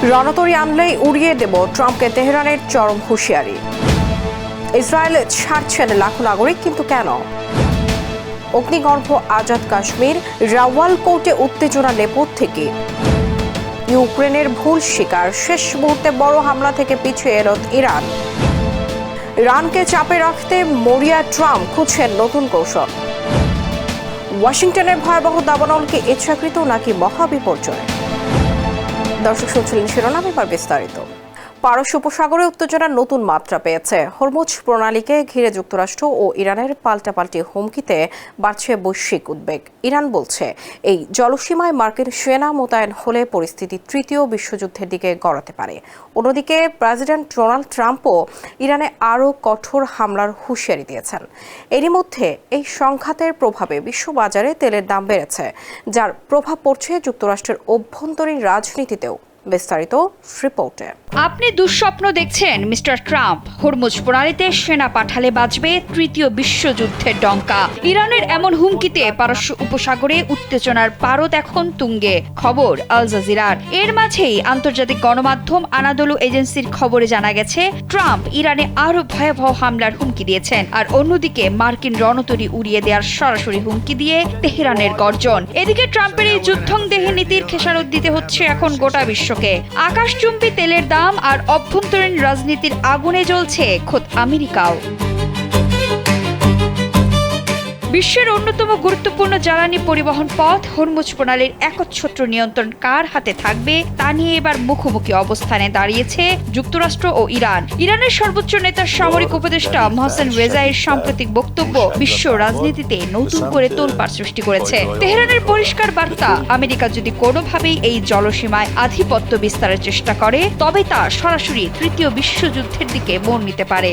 রণতরী আনলেই উড়িয়ে দেব, ট্রাম্পকে তেহরানের চরম হুঁশিয়ারি। ইসরায়েল ছাড়ছেন লাখো নাগরিক, কিন্তু কেন? অগ্নিগর্ভ আজাদ কাশ্মীর, রাওয়ালকোটে উত্তেজনা নেপথ্যে। ইউক্রেনের ভুল স্বীকার, শেষ মুহূর্তে বড় হামলা থেকে পিছিয়ে এল ইরান। ইরানকে চাপে রাখতে মরিয়া ট্রাম্প খুঁজছেন নতুন কৌশল। ওয়াশিংটনের ভয়াবহ দাবানলকে ইচ্ছাকৃত নাকি মহাবিপর্যয়? দর্শক শুনছিলেন শিরোনাম, এবার বিস্তারিত। পারস্য উপসাগরে উত্তেজনার নতুন মাত্রা পেয়েছে। হরমুজ প্রণালীকে ঘিরে যুক্তরাষ্ট্র ও ইরানের পাল্টাপাল্টি হুমকিতে বাড়ছে বৈশ্বিক উদ্বেগ। ইরান বলছে এই জলসীমায় মার্কিন সেনা মোতায়েন হলে পরিস্থিতি তৃতীয় বিশ্বযুদ্ধের দিকে গড়াতে পারে। অন্যদিকে প্রেসিডেন্ট ডোনাল্ড ট্রাম্পও ইরানে আরও কঠোর হামলার হুঁশিয়ারি দিয়েছেন। এরই মধ্যে এই সংঘাতের প্রভাবে বিশ্ববাজারে তেলের দাম বেড়েছে, যার প্রভাব পড়ছে যুক্তরাষ্ট্রের অভ্যন্তরীণ রাজনীতিতেও। বিস্তারিত রিপোর্টে। আপনি দুঃস্বপ্ন দেখছেন মিস্টার ট্রাম্প। হরমুজ প্রণালীতে সেনা পাঠালে বাজবে তৃতীয় বিশ্বযুদ্ধের ডঙ্কা। ইরানের এমন হুমকিতে পারস্য উপসাগরে উত্তেজনার পারদ এখন তুঙ্গে। খবর আল জাজিরার। এর মাঝেই আন্তর্জাতিক গণমাধ্যম আনাদোলু এজেন্সির খবরে জানা গেছে, ট্রাম্প ইরানে আরো ভয়াবহ হামলার হুমকি দিয়েছেন। আর অন্যদিকে মার্কিন রণতরী উড়িয়ে দেওয়ার সরাসরি হুমকি দিয়ে তেহরানের গর্জন। এদিকে ট্রাম্পের এই যুদ্ধংদেহী নীতির খেসারত দিতে হচ্ছে এখন গোটা বিশ্বকে। আকাশচুম্বী তেলের দাম আর অভ্যন্তরীণ রাজনীতির আগুনে জ্বলছে খোদ আমেরিকাও। বিশ্বের অন্যতম গুরুত্বপূর্ণ জ্বালানি পরিবহন পথ হরমুজ প্রণালীর একচ্ছত্র নিয়ন্ত্রণ কার হাতে থাকবে তা নিয়ে এবার মুখোমুখি অবস্থানে দাঁড়িয়েছে যুক্তরাষ্ট্র ও ইরান। ইরানের সর্বোচ্চ নেতার সামরিক উপদেষ্টা মোহসেন রেজাইর সাম্প্রতিক বক্তব্য বিশ্ব রাজনীতিতে নতুন করে তোলপাড় সৃষ্টি করেছে। তেহরানের পরিষ্কার বার্তা, আমেরিকা যদি কোনোভাবেই এই জলসীমায় আধিপত্য বিস্তারের চেষ্টা করে, তবে তা সরাসরি তৃতীয় বিশ্বযুদ্ধের দিকে মোড় নিতে পারে।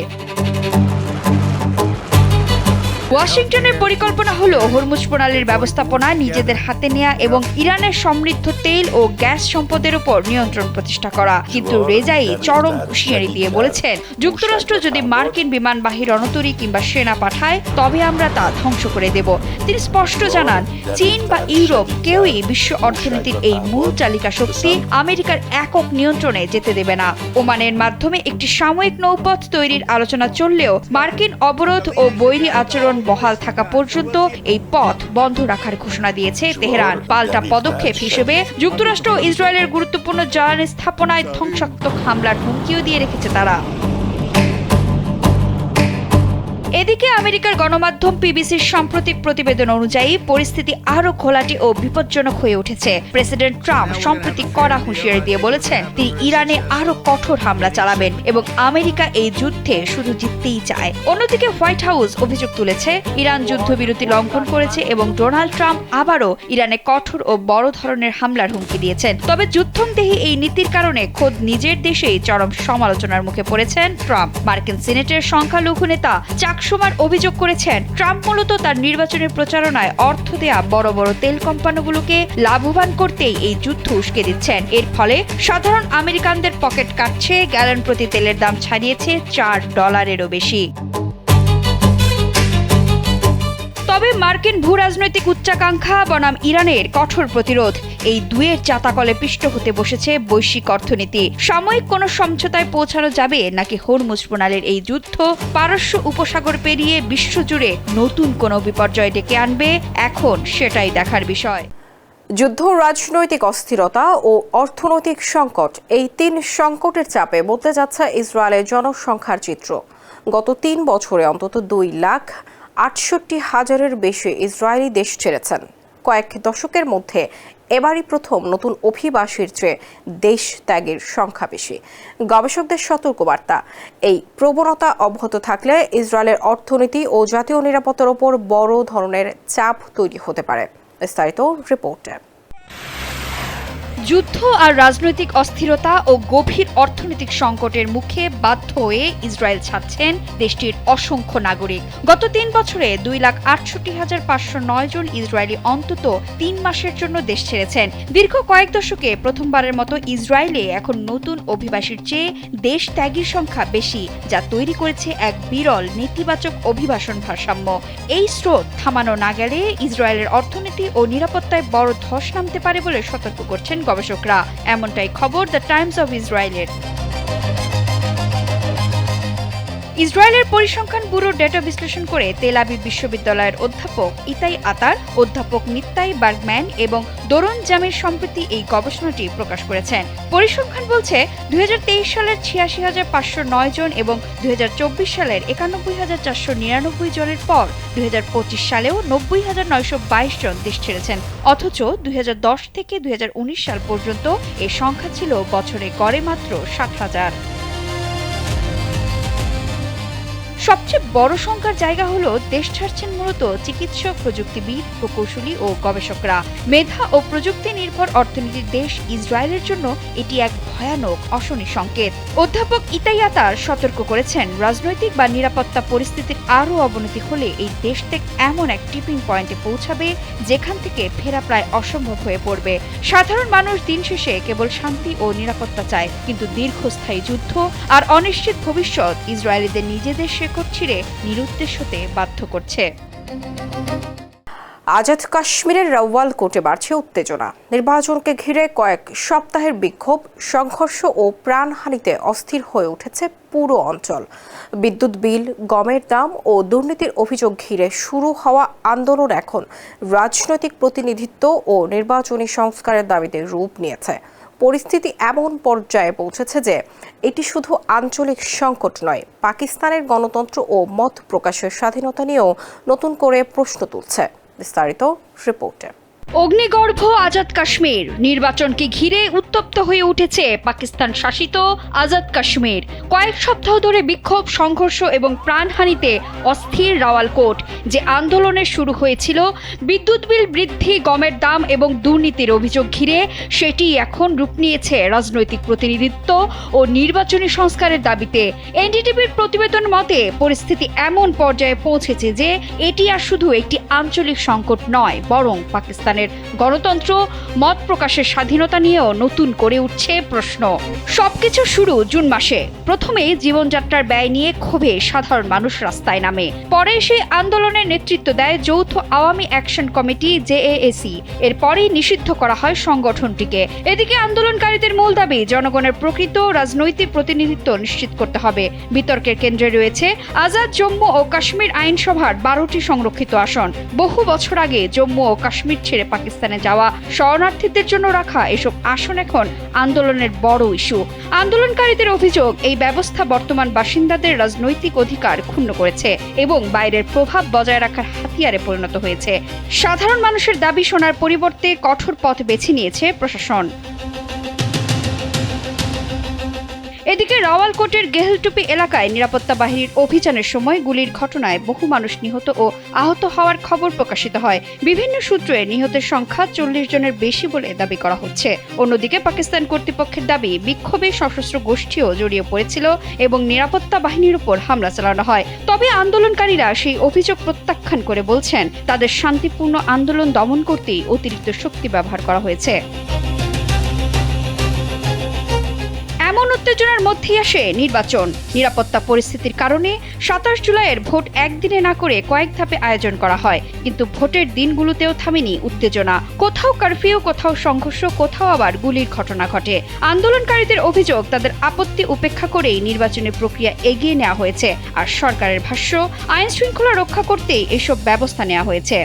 ওয়াশিংটনের পরিকল্পনা হলো হরমুজ প্রণালীর ব্যবস্থাপনা নিজেদের হাতে নেওয়া এবং ইরানের সমৃদ্ধ তেল ও গ্যাস সম্পদের উপর নিয়ন্ত্রণ প্রতিষ্ঠা করা। কিন্তু রেজাই চরম হুঁশিয়ারি দিয়ে বলেছেন, যুক্তরাষ্ট্র যদি মার্কিন বিমানবাহী রণতরী কিংবা সেনা পাঠায়, তবে আমরা তা ধ্বংস করে দেব। তিনি স্পষ্ট জানান, চীন বা ইউরোপ কেউই বিশ্ব অর্থনীতির এই মূল চালিকা শক্তি আমেরিকার একক নিয়ন্ত্রণে যেতে দেবে না। ওমানের মাধ্যমে একটি সাময়িক নৌপথ তৈরির আলোচনা চললেও মার্কিন অবরোধ ও বৈরী আচরণ বহাল থাকা পর্যন্ত এই পথ বন্ধ রাখার ঘোষণা দিয়েছে তেহরান। পাল্টা পদক্ষেপ হিসেবে যুক্তরাষ্ট্র ও ইসরায়েলের গুরুত্বপূর্ণ জ্বালানি স্থাপনায় ধ্বংসাত্মক হামলার হুমকিও দিয়ে রেখেছে তারা। এদিকে আমেরিকার গণমাধ্যম পিবিসির সাম্প্রতিক প্রতিবেদন অনুযায়ী পরিস্থিতি আরো ঘোলাটে ও বিপজ্জনক হয়ে উঠেছে। প্রেসিডেন্ট ট্রাম্প সম্প্রতি কড়া হুঁশিয়ারি দিয়ে বলেছেন, তিনি ইরানে আরো কঠোর হামলা চালাবেন এবং আমেরিকা এই যুদ্ধে শুধু জিততেই চায়। অন্যদিকে হোয়াইট হাউস অভিযোগ তুলেছে, ইরান যুদ্ধবিরতি লঙ্ঘন করেছে এবং ডোনাল্ড ট্রাম্প আবারও ইরানে কঠোর ও বড় ধরনের হামলার হুমকি দিয়েছেন। তবে যুদ্ধংদেহী এই নীতির কারণে খোদ নিজের দেশেই চরম সমালোচনার মুখে পড়েছেন ট্রাম্প। মার্কিন সিনেটের সংখ্যালঘু নেতা সুমার অভিযোগ করেছেন, ট্রাম্প মূলত তার নির্বাচনের প্রচারণায় অর্থ দেয়া বড় বড় তেল কোম্পানিগুলোকে লাভবান করতেই এই যুদ্ধ উস্কে দিচ্ছেন। এর ফলে সাধারণ আমেরিকানদের পকেট কাটছে। গ্যালন প্রতি তেলের দাম ছাড়িয়েছে $4-এরও বেশি। তবে মার্কিন ভূ রাজনৈতিক উচ্চাকাঙ্ক্ষা বনাম ইরানের কঠোর প্রতিরোধ, এই দুয়ের চাতাকলে পিষ্ট হতে বসেছে বৈশ্বিক অর্থনীতি। সাময়িক কোনো সমঝোতায় পৌঁছানো যাবে নাকি হরমুজ প্রণালীর এই যুদ্ধ পারস্য উপসাগর পেরিয়ে বিশ্বজুড়ে নতুন কোনো বিপর্যয় ডেকে আনবে, এখন সেটাই দেখার বিষয়। যুদ্ধ, রাজনৈতিক অস্থিরতা ও অর্থনৈতিক সংকট, এই তিন সংকটের চাপে বদলে যাচ্ছে ইসরায়েলের জনসংখ্যার চিত্র। গত 3 বছরে অন্তত 2,68,000-এর বেশি ইসরায়েলি দেশ ছেড়েছেন। কয়েক দশকের মধ্যে এবারই প্রথম নতুন অভিবাসীর চেয়ে দেশ ত্যাগের সংখ্যা বেশি। গবেষকদের সতর্কবার্তা, এই প্রবণতা অব্যাহত থাকলে ইসরায়েলের অর্থনীতি ও জাতীয় নিরাপত্তার ওপর বড় ধরনের চাপ তৈরি হতে পারে। বিস্তারিত রিপোর্টে। যুদ্ধ আর রাজনৈতিক অস্থিরতা ও গভীর অর্থনৈতিক সংকটের মুখে বাধ্য হয়ে ইসরায়েল ছাড়ছেন দেশটির অসংখ্য নাগরিক। গত 3 বছরে 2,68,509 জন ইসরায়েলি অন্তত 3 মাসের জন্য দেশ ছেড়েছেন। দীর্ঘ কয়েক দশকে প্রথমবারের মতো ইসরায়েলে এখন নতুন অভিবাসীর চেয়ে দেশ ত্যাগীর সংখ্যা বেশি, যা তৈরি করেছে এক বিরল নেতিবাচক অভিবাসন ভারসাম্য। এই স্রোত থামানো না গেলে ইসরায়েলের অর্থনীতি ও নিরাপত্তায় বড় ধস নামতে পারে বলে সতর্ক করছেন গবেষকরা, এমনটাই খবর দ্য টাইমস অব ইসরায়েলের। ইসরায়েলের পরিসংখ্যান ব্যুরোর ডেটা বিশ্লেষণ করে তেল আবিব বিশ্ববিদ্যালয়ের অধ্যাপক ইতাই আতার, অধ্যাপক নিত্তাই বার্গম্যান এবং দোরন জামির সম্প্রতি এই গবেষণাটি প্রকাশ করেছেন। পরিসংখ্যান বলছে 2023 সালের 86,509 জন এবং 2024 সালের 91,499 জনের পর 2025 সালেও 90,922 জন দেশ ছেড়েছেন। অথচ 2010 থেকে 2019 সাল পর্যন্ত এই সংখ্যা ছিল বছরে গড়ে মাত্র 60,000। সবচেয়ে বড় সংখ্যার জায়গা হলো দেশ ছাড়ছেন মূলত চিকিৎসক, প্রযুক্তিবিদ, প্রকৌশলী ও গবেষকরা। মেধা ও প্রযুক্তি নির্ভর অর্থনীতির দেশ ইসরায়েলের জন্য এটি এক ভয়ানক অশনি সংকেত। অধ্যাপক ইতাই আতার সতর্ক করেছেন, রাজনৈতিক বা নিরাপত্তা পরিস্থিতির আরও অবনতি হলে এই দেশ থেকে এমন এক টিপিং পয়েন্টে পৌঁছাবে যেখান থেকে ফেরা প্রায় অসম্ভব হয়ে পড়বে। সাধারণ মানুষ দিন শেষে কেবল শান্তি ও নিরাপত্তা চায়, কিন্তু দীর্ঘস্থায়ী যুদ্ধ আর অনিশ্চিত ভবিষ্যৎ ইসরায়েলিদের নিজেদের শেকড় ছিঁড়ে নিরুদ্দেশ হতে বাধ্য করছে। আজাদ কাশ্মীরের রাওয়াল কোর্টে বাড়ছে উত্তেজনা। নির্বাচনকে ঘিরে কয়েক সপ্তাহের বিক্ষোভ, সংঘর্ষ ও প্রাণহানিতে অস্থির হয়ে উঠেছে পুরো অঞ্চল। বিদ্যুৎ বিল, গমের দাম ও দুর্নীতির অভিযোগ ঘিরে শুরু হওয়া আন্দোলন এখন রাজনৈতিক প্রতিনিধিত্ব ও নির্বাচনী সংস্কারের দাবিতে রূপ নিয়েছে। পরিস্থিতি এমন পর্যায়ে পৌঁছেছে যে এটি শুধু আঞ্চলিক সংকট নয়, পাকিস্তানের গণতন্ত্র ও মত প্রকাশের স্বাধীনতা নিয়েও নতুন করে প্রশ্ন তুলছে। বিস্তারিত রিপোর্টে। অগ্নিগর্ভ আজাদ কাশ্মীর, নির্বাচনকে ঘিরে উত্তপ্ত হয়ে উঠেছে পাকিস্তান শাসিত আজাদ কাশ্মীর। কয়েক সপ্তাহ ধরে বিক্ষোভ, সংঘর্ষ এবং প্রাণহানিতে অস্থির রাওয়ালকোট। যে আন্দোলনের শুরু হয়েছিল বিদ্যুৎ বিল বৃদ্ধি, গমের দাম এবং দুর্নীতির অভিযোগ ঘিরে, সেটি এখন রূপ নিয়েছে রাজনৈতিক প্রতিনিধিত্ব ও নির্বাচনী সংস্কারের দাবিতে। এনডিটিভির প্রতিবেদন মতে পরিস্থিতি এমন পর্যায়ে পৌঁছেছে যে এটি আর শুধু একটি আঞ্চলিক সংকট নয়, বরং পাকিস্তানের গণতন্ত্র, মত প্রকাশের স্বাধীনতা নিয়েও নতুন করে উঠছে প্রশ্ন। সবকিছু শুরু জুন মাসে। প্রথমে জীবনযাত্রার ব্যয় নিয়ে ক্ষোভে সাধারণ মানুষ রাস্তায় নামে। পরে সেই আন্দোলনের নেতৃত্ব দেয় যৌথ আওয়ামী অ্যাকশন কমিটি জেএএসি। এরপরেই নিষিদ্ধ করা হয় সংগঠনটিকে। এদিকে আন্দোলনকারীদের মূল দাবি জনগণের প্রকৃত রাজনৈতিক প্রতিনিধিত্ব নিশ্চিত করতে হবে। বিতর্কের কেন্দ্রে রয়েছে আজাদ জম্মু ও কাশ্মীর আইনসভার 12টি সংরক্ষিত আসন। বহু বছর আগে জম্মু ও কাশ্মীর ছেড়ে পাকিস্তানে যাওয়া শরণার্থীদের জন্য রাখা এসব আসন এখন আন্দোলনের বড় ইস্যু। আন্দোলনকারীদের অভিযোগ, এই ব্যবস্থা বর্তমান বাসিন্দাদের রাজনৈতিক অধিকার ক্ষুণ্ণ করেছে এবং বাইরের প্রভাব বজায় রাখার হাতিয়ারে পরিণত হয়েছে। সাধারণ মানুষের দাবি শোনার পরিবর্তে কঠোর পথ বেছে নিয়েছে প্রশাসন। এদিকে রাওয়ালকোটের গেহেলটুপি এলাকায় নিরাপত্তা বাহিনীর অভিযানের সময় গুলির ঘটনায় বহু মানুষ নিহত ও আহত হওয়ার খবর প্রকাশিত হয়। বিভিন্ন সূত্রে নিহতের সংখ্যা 40 জনের বেশি বলে দাবি করা হচ্ছে। অন্যদিকে পাকিস্তান কর্তৃপক্ষের দাবি, বিক্ষোভে সশস্ত্র গোষ্ঠীও জড়িয়ে পড়েছিল এবং নিরাপত্তা বাহিনীর উপর হামলা চালানো হয়। তবে আন্দোলনকারীরা সেই অভিযোগ প্রত্যাখ্যান করে বলছেন, তাদের শান্তিপূর্ণ আন্দোলন দমন করতেই অতিরিক্ত শক্তি ব্যবহার করা হয়েছে। এমন উত্তেজনার মধ্যেই আসে নির্বাচন। নিরাপত্তা পরিস্থিতির কারণে 27 জুলাইয়ের ভোট একদিনে না করে কয়েক ধাপে আয়োজন করা হয়, কিন্তু ভোটের দিনগুলোতেও থামেনি উত্তেজনা। কোথাও কারফিউ, কোথাও সংঘর্ষ, কোথাও আবার গুলির ঘটনা ঘটে। আন্দোলনকারীদের অভিযোগ, তাদের আপত্তি উপেক্ষা করেই নির্বাচনী প্রক্রিয়া এগিয়ে নেওয়া হয়েছে। আর সরকারের ভাষ্য, আইন শৃঙ্খলা রক্ষা করতেই এসব ব্যবস্থা নেওয়া হয়েছে।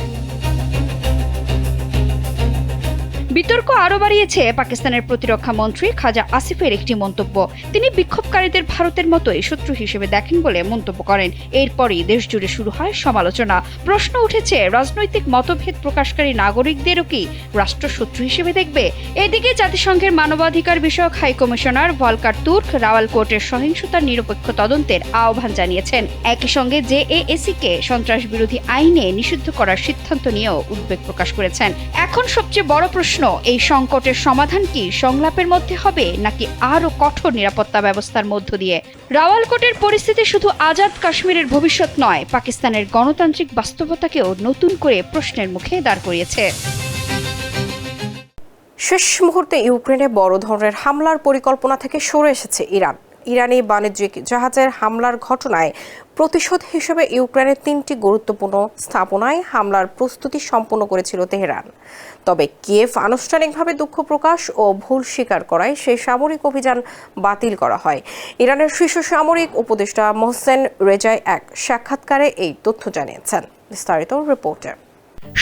বিতর্ক আরও বাড়িয়েছে পাকিস্তানের প্রতিরক্ষা মন্ত্রী খাজা আসিফের একটি মন্তব্য। তিনি বিক্ষোভকারীদের ভারতের মতোই শত্রু হিসেবে দেখেন বলে মন্তব্য করেন। এরপরই দেশজুড়ে শুরু হয় সমালোচনা। প্রশ্ন উঠেছে, রাজনৈতিক মতভেদ প্রকাশকারী নাগরিকদেরও কি রাষ্ট্রশত্রু হিসেবে দেখবে? এদিকে জাতিসংঘের মানবাধিকার বিষয়ক হাই কমিশনার ভলকার তুর্ক রাওয়ালকোটের সহিংসতার নিরপেক্ষ তদন্তের আহ্বান জানিয়েছেন। একই সঙ্গে জেএএসি-কে সন্ত্রাস বিরোধী আইনে নিষিদ্ধ করার সিদ্ধান্ত নিয়েও উদ্বেগ প্রকাশ করেছেন। এখন সবচেয়ে বড় প্রশ্ন, এই সংকটের সমাধান কি সংলাপের মধ্যে হবে নাকি আরও কঠোর নিরাপত্তা ব্যবস্থার মধ্য দিয়ে? রাওয়ালকোটের পরিস্থিতি শুধু আজাদ কাশ্মীরের ভবিষ্যৎ নয়, পাকিস্তানের গণতান্ত্রিক বাস্তবতাকেও নতুন করে প্রশ্নের মুখে দাঁড় করিয়েছে। শেষ মুহূর্তে ইউক্রেনে বড় ধরনের হামলার পরিকল্পনা থেকে সরে এসেছে ইরান। ইরানি বাণিজ্যিক জাহাজের হামলার ঘটনায় প্রতিশোধ হিসেবে ইউক্রেনের 3টি গুরুত্বপূর্ণ স্থাপনায় হামলার প্রস্তুতি সম্পন্ন করেছিল তেহরান। তবে কিয়েভ আনুষ্ঠানিকভাবে দুঃখ প্রকাশ ও ভুল স্বীকার করায় সেই সামরিক অভিযান বাতিল করা হয়। ইরানের শীর্ষ সামরিক উপদেষ্টা মোহসেন রেজাই এক সাক্ষাৎকারে এই তথ্য জানিয়েছেন। বিস্তারিত রিপোর্টে।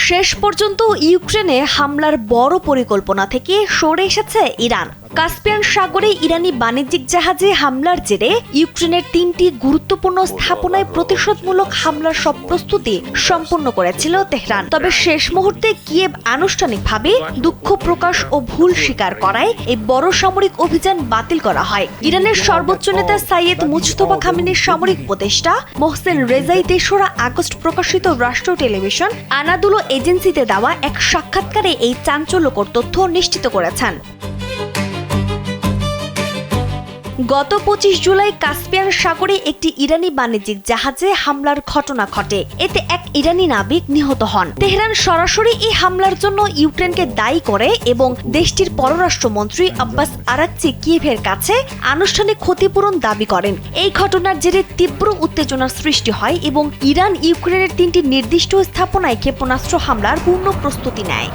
শেষ পর্যন্ত ইউক্রেনে হামলার বড় পরিকল্পনা থেকে সরে এসেছে ইরান। কাস্পিয়ান সাগরে ইরানি বাণিজ্যিক জাহাজে হামলার জেরে ইউক্রেনের 3টি গুরুত্বপূর্ণ স্থাপনায় প্রতিশোধমূলক হামলার সব প্রস্তুতি সম্পন্ন করেছিল তেহরান। তবে শেষ মুহূর্তে কিয়েভ আনুষ্ঠানিকভাবে দুঃখ প্রকাশ ও ভুল স্বীকার করায় এই বড় সামরিক অভিযান বাতিল করা হয়। ইরানের সর্বোচ্চ নেতা সাইয়েদ মুজতবা খামেনির সামরিক উপদেষ্টা মোহসেন রেজাই 3রা আগস্ট প্রকাশিত রাষ্ট্রীয় টেলিভিশন আনাদুলো এজেন্সিতে দেওয়া এক সাক্ষাৎকারে এই চাঞ্চল্যকর তথ্য নিশ্চিত করেছেন। গত 25 জুলাই কাস্পিয়ান সাগরে একটি ইরানি বাণিজ্যিক জাহাজে হামলার ঘটনা ঘটে। এতে এক ইরানি নাবিক নিহত হন। তেহরান সরাসরি এই হামলার জন্য ইউক্রেনকে দায়ী করে এবং দেশটির পররাষ্ট্রমন্ত্রী আব্বাস আরাকচি কিয়েভের কাছে আনুষ্ঠানিক ক্ষতিপূরণ দাবি করেন। এই ঘটনার জেরে তীব্র উত্তেজনার সৃষ্টি হয় এবং ইরান ইউক্রেনের 3টি নির্দিষ্ট স্থাপনায় ক্ষেপণাস্ত্র হামলার পূর্ণ প্রস্তুতি নেয়।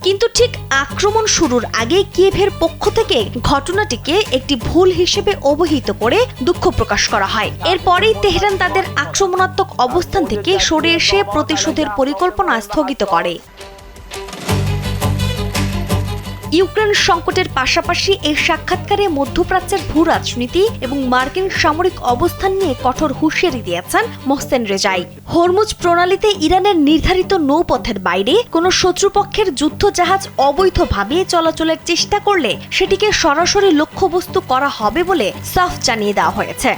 কিন্তু ঠিক আক্রমণ শুরুর আগে কিয়েভের পক্ষ থেকে ঘটনাটিকে একটি ভুল হিসেবে অবহিত করে দুঃখ প্রকাশ করা হয়। এরপরেই তেহরান তাদের আক্রমণাত্মক অবস্থান থেকে সরে এসে প্রতিশোধের পরিকল্পনা স্থগিত করে। ইউক্রেন সংকটের পাশাপাশি এই সাক্ষাৎকারে মধ্যপ্রাচ্যের ভূ রাজনীতি এবং মার্কিন সামরিক অবস্থান নিয়ে কঠোর হুঁশিয়ারি দিয়েছেন মোহসেন রেজাই। হরমুজ প্রণালীতে ইরানের নির্ধারিত নৌপথের বাইরে কোনো শত্রুপক্ষের যুদ্ধ জাহাজ অবৈধভাবে চলাচলের চেষ্টা করলে সেটিকে সরাসরি লক্ষ্যবস্তু করা হবে বলে সাফ জানিয়ে দেওয়া হয়েছে।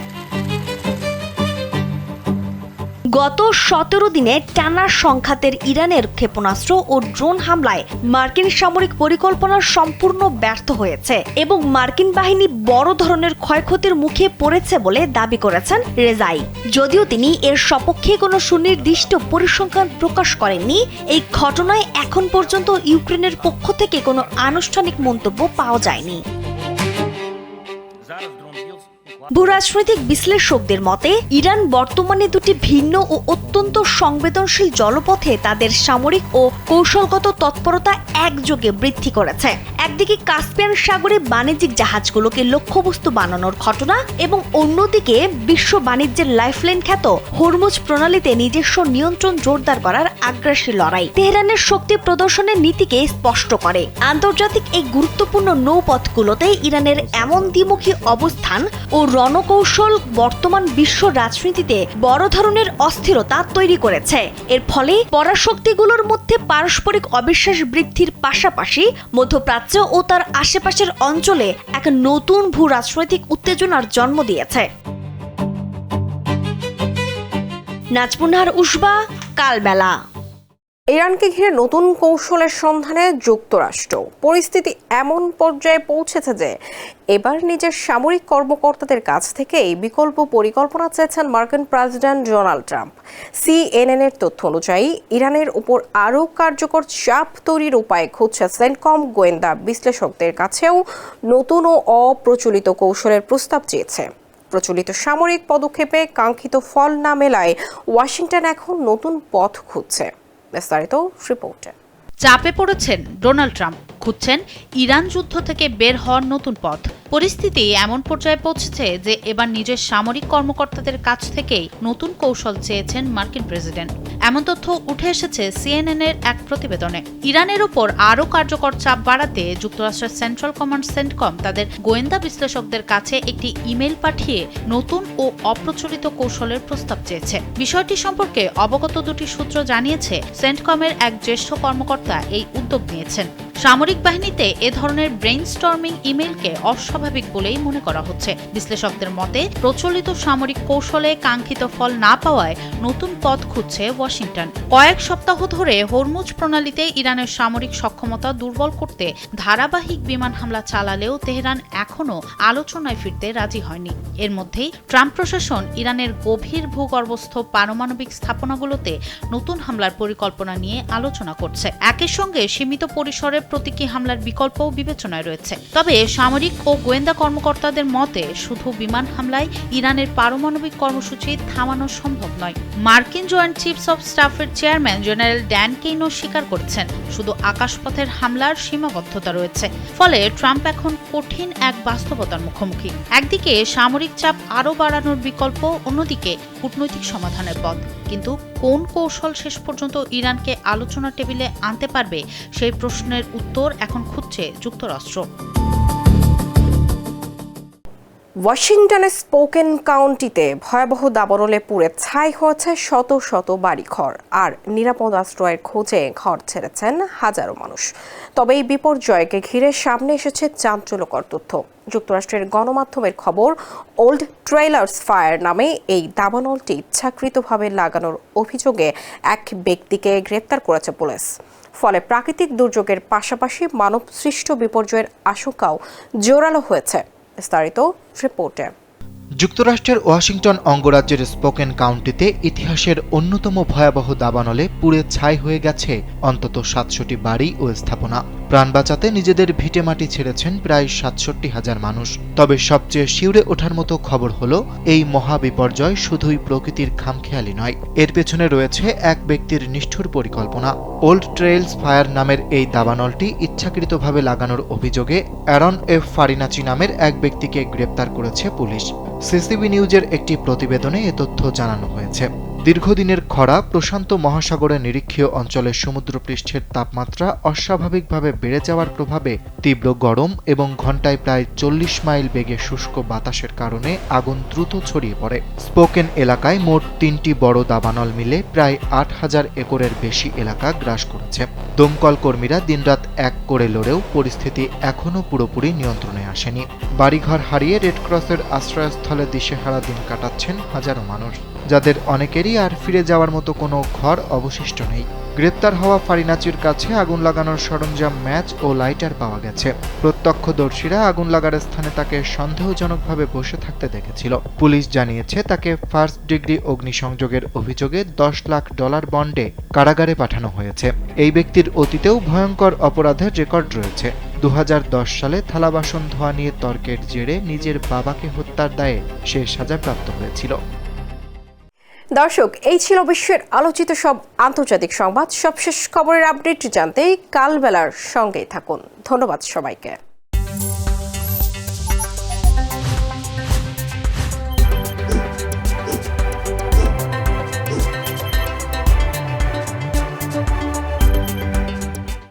গত 17 দিনে টানা সংঘাতের ইরানের ক্ষেপণাস্ত্র ও ড্রোন হামলায় মার্কিন সামরিক পরিকল্পনা সম্পূর্ণ ব্যর্থ হয়েছে এবং মার্কিন বাহিনী বড় ধরনের ক্ষয়ক্ষতির মুখে পড়েছে বলে দাবি করেছেন রেজাই। যদিও তিনি এর সপক্ষে কোনো সুনির্দিষ্ট পরিসংখ্যান প্রকাশ করেননি, এই ঘটনায় এখন পর্যন্ত ইউক্রেনের পক্ষ থেকে কোনো আনুষ্ঠানিক মন্তব্য পাওয়া যায়নি। ভূরাজনৈতিক বিশ্লেষকদের মতে ইরান বর্তমানে দুটি ভিন্ন ও অত্যন্ত সংবেদনশীল জলপথে তাদের সামরিক ও কৌশলগত তৎপরতা একযোগে বৃদ্ধি করেছে। একদিকে কাস্পিয়ান সাগরে বাণিজ্যিক জাহাজগুলোকে লক্ষ্যবস্তু বানানোর ঘটনা এবং অন্যদিকে বিশ্ব বাণিজ্যের লাইফলাইন খ্যাত হরমুজ প্রণালীতে নিজস্ব নিয়ন্ত্রণ জোরদার করার আগ্রাসী লড়াই তেহরানের শক্তি প্রদর্শনের নীতিকে স্পষ্ট করে। আন্তর্জাতিক এই গুরুত্বপূর্ণ নৌপথগুলোতে ইরানের এমন দ্বিমুখী অবস্থান ও রণকৌশল বর্তমান বিশ্ব রাজনীতিতে বড় ধরনের অস্থিরতা তৈরি করেছে। এর ফলে পরাশক্তিগুলোর মধ্যে পারস্পরিক অবিশ্বাস বৃদ্ধির পাশাপাশি মধ্যপ্রাচ্য ও তার আশেপাশের অঞ্চলে এক নতুন ভূ রাজনৈতিক উত্তেজনার জন্ম দিয়েছে। নাজমুন্নাহার উসবা, কালবেলা। ইরানকে ঘিরে নতুন কৌশলের সন্ধানে যুক্তরাষ্ট্র। পরিস্থিতি এমন পর্যায়ে পৌঁছেছে যে এবার নিজের সামরিক কর্মকর্তাদের কাছ থেকেই বিকল্প পরিকল্পনা চেয়েছেন মার্কিন প্রেসিডেন্ট ডোনাল্ড ট্রাম্প। সিএনএনের তথ্য অনুযায়ী ইরানের উপর আরও কার্যকর চাপ তৈরির উপায় খুঁজছে সেন্টকম গোয়েন্দা বিশ্লেষকদের কাছেও নতুন ও অপ্রচলিত কৌশলের প্রস্তাব চেয়েছে। প্রচলিত সামরিক পদক্ষেপে কাঙ্ক্ষিত ফল না মেলায় ওয়াশিংটন এখন নতুন পথ খুঁজছে। বিস্তারিত রিপোর্টে। চাপে পড়েছেন ডোনাল্ড ট্রাম্প, খুঁজছেন ইরান যুদ্ধ থেকে বের হওয়ার নতুন পথ। পরিস্থিতি এমন পর্যায়ে পৌঁছেছে যে এবার নিজের সামরিক কর্মকর্তাদের কাছ থেকেই নতুন কৌশল চেয়েছেন মার্কিন প্রেসিডেন্ট। এমন তথ্য উঠে এসেছে সিএনএনের এক প্রতিবেদনে। ইরানের উপর আরও কার্যকর চাপ বাড়াতে যুক্তরাষ্ট্রের সেন্ট্রাল কমান্ড সেন্টকম তাদের গোয়েন্দা বিশ্লেষকদের কাছে একটি ইমেল পাঠিয়ে নতুন ও অপ্রচলিত কৌশলের প্রস্তাব চেয়েছে। বিষয়টি সম্পর্কে অবগত দুটি সূত্র জানিয়েছে সেন্টকমের এক জ্যেষ্ঠ কর্মকর্তা এই উদ্যোগ নিয়েছেন। সামরিক বাহিনীতে এ ধরনের ব্রেইনস্টর্মিং ইমেইলকে অস্বাভাবিক বলেই মনে করা হচ্ছে। বিশ্লেষকদের মতে প্রচলিত সামরিক কৌশলে কাঙ্ক্ষিত ফল না পাওয়ায় নতুন পথ খুঁজছে ওয়াশিংটন। কয়েক সপ্তাহ ধরে হরমুজ প্রণালীতে ইরানের সামরিক সক্ষমতা দুর্বল করতে ধারাবাহিক বিমান হামলা চালালেও তেহরান এখনও আলোচনায় ফিরতে রাজি হয়নি। এর মধ্যেই ট্রাম্প প্রশাসন ইরানের গভীর ভূগর্ভস্থ পারমাণবিক স্থাপনাগুলোতে নতুন হামলার পরিকল্পনা নিয়ে আলোচনা করছে। একই সঙ্গে সীমিত পরিসরে প্রতীকী হামলার বিকল্পও বিবেচনায় রয়েছে। তবে সামরিক ও গোয়েন্দা কর্মকর্তাদের মতে শুধু বিমান হামলায় ইরানের পারমাণবিক কর্মসূচি থামানো সম্ভব নয়। মার্কিন জয়েন্ট চিফস অব স্টাফের চেয়ারম্যান জেনারেল ড্যান কেইনও স্বীকার করেছেন শুধু আকাশপথের হামলার সীমাবদ্ধতা রয়েছে। ফলে ট্রাম্প এখন কঠিন এক বাস্তবতার মুখোমুখি। একদিকে সামরিক চাপ আরও বাড়ানোর বিকল্প, অন্যদিকে কূটনৈতিক সমাধানের পথ। কিন্তু কোন কৌশল শেষ পর্যন্ত ইরানকে আলোচনা টেবিলে আনতে পারবে সেই প্রশ্নের উত্তর এখন খুঁজছে যুক্তরাষ্ট্র। ওয়াশিংটনের স্পোকেন কাউন্টিতে ভয়াবহ দাবানলে পুড়ে ছাই হয়েছে শত শত বাড়িঘর, আর নিরাপদ আশ্রয়ের খোঁজে ঘর ছেড়েছেন হাজারো মানুষ। তবে এই বিপর্যয়কে ঘিরে সামনে এসেছে চাঞ্চল্যকর তথ্য। যুক্তরাষ্ট্রের গণমাধ্যমের খবর, ওল্ড ট্রেলার্স ফায়ার নামে এই দাবানলটি ইচ্ছাকৃতভাবে লাগানোর অভিযোগে এক ব্যক্তিকে গ্রেপ্তার করেছে পুলিশ। ফলে প্রাকৃতিক দুর্যোগের পাশাপাশি মানবসৃষ্ট বিপর্যয়ের আশঙ্কাও জোরালো হয়েছে। বিস্তারিত রিপোর্টে। যুক্তরাষ্ট্রের ওয়াশিংটন অঙ্গরাজ্যের স্পোকেন কাউন্টিতে ইতিহাসের অন্যতম ভয়াবহ দাবানলে পুড়ে ছাই হয়ে গেছে অন্তত ৭০০টি বাড়ি ও স্থাপনা। প্রাণ বাঁচাতে নিজেদের ভিটেমাটি ছেড়েছেন প্রায় ৬৭,০০০ মানুষ। তবে সবচেয়ে শিউরে ওঠার মতো খবর হলো, এই মহা বিপর্যয় শুধুই প্রকৃতির খামখেয়ালি নয়, এর পেছনে রয়েছে এক ব্যক্তির নিষ্ঠুর পরিকল্পনা। ওল্ড ট্রেলস ফায়ার নামের এই দাবানলটি ইচ্ছাকৃতভাবে লাগানোর অভিযোগে অ্যারন এফ ফারিনাচি নামের এক ব্যক্তিকে গ্রেপ্তার করেছে পুলিশ। সিসিবি নিউজের একটি প্রতিবেদনে এ তথ্য জানানো হয়েছে। দীর্ঘদিনের খরা, প্রশান্ত মহাসাগরের নিরক্ষীয় অঞ্চলের সমুদ্রপৃষ্ঠের তাপমাত্রা অস্বাভাবিকভাবে বেড়ে যাওয়ার প্রভাবে তীব্র গরম এবং ঘণ্টায় প্রায় ৪০ মাইল বেগে শুষ্ক বাতাসের কারণে আগুন দ্রুত ছড়িয়ে পড়ে। স্পোকেন এলাকায় মোট ৩টি বড় দাবানল মিলে প্রায় ৮,০০০ একরের বেশি এলাকা গ্রাস করেছে। দমকল কর্মীরা দিনরাত এক করে লড়েও পরিস্থিতি এখনও পুরোপুরি নিয়ন্ত্রণে আসেনি। বাড়িঘর হারিয়ে রেডক্রসের আশ্রয়স্থলে দিশেহারা দিন কাটাচ্ছেন হাজারো মানুষ, যাদের অনেকেরই আর ফিরে যাওয়ার মতো কোনো ঘর অবশিষ্ট নেই। গ্রেপ্তার হওয়া ফারিনাচির কাছে আগুন লাগানোর সরঞ্জাম, ম্যাচ ও লাইটার পাওয়া গেছে। প্রত্যক্ষদর্শীরা আগুন লাগার স্থানে তাকে সন্দেহজনকভাবে বসে থাকতে দেখেছিল। পুলিশ জানিয়েছে তাকে ফার্স্ট ডিগ্রি অগ্নিসংযোগের অভিযোগে $10 লাখ বন্ডে কারাগারে পাঠানো হয়েছে। এই ব্যক্তির অতীতেও ভয়ঙ্কর অপরাধের রেকর্ড রয়েছে। 2010 সালে থালা বাসন ধোয়া নিয়ে তর্কের জেরে নিজের বাবাকে হত্যার দায়ে সে সাজাপ্রাপ্ত হয়েছিল। দর্শক, এই ছিল বিশ্বের আলোচিত সব আন্তর্জাতিক সংবাদ। সবশেষ খবরের আপডেট জানতে কাল বেলার সঙ্গেই থাকুন। ধন্যবাদ সবাইকে।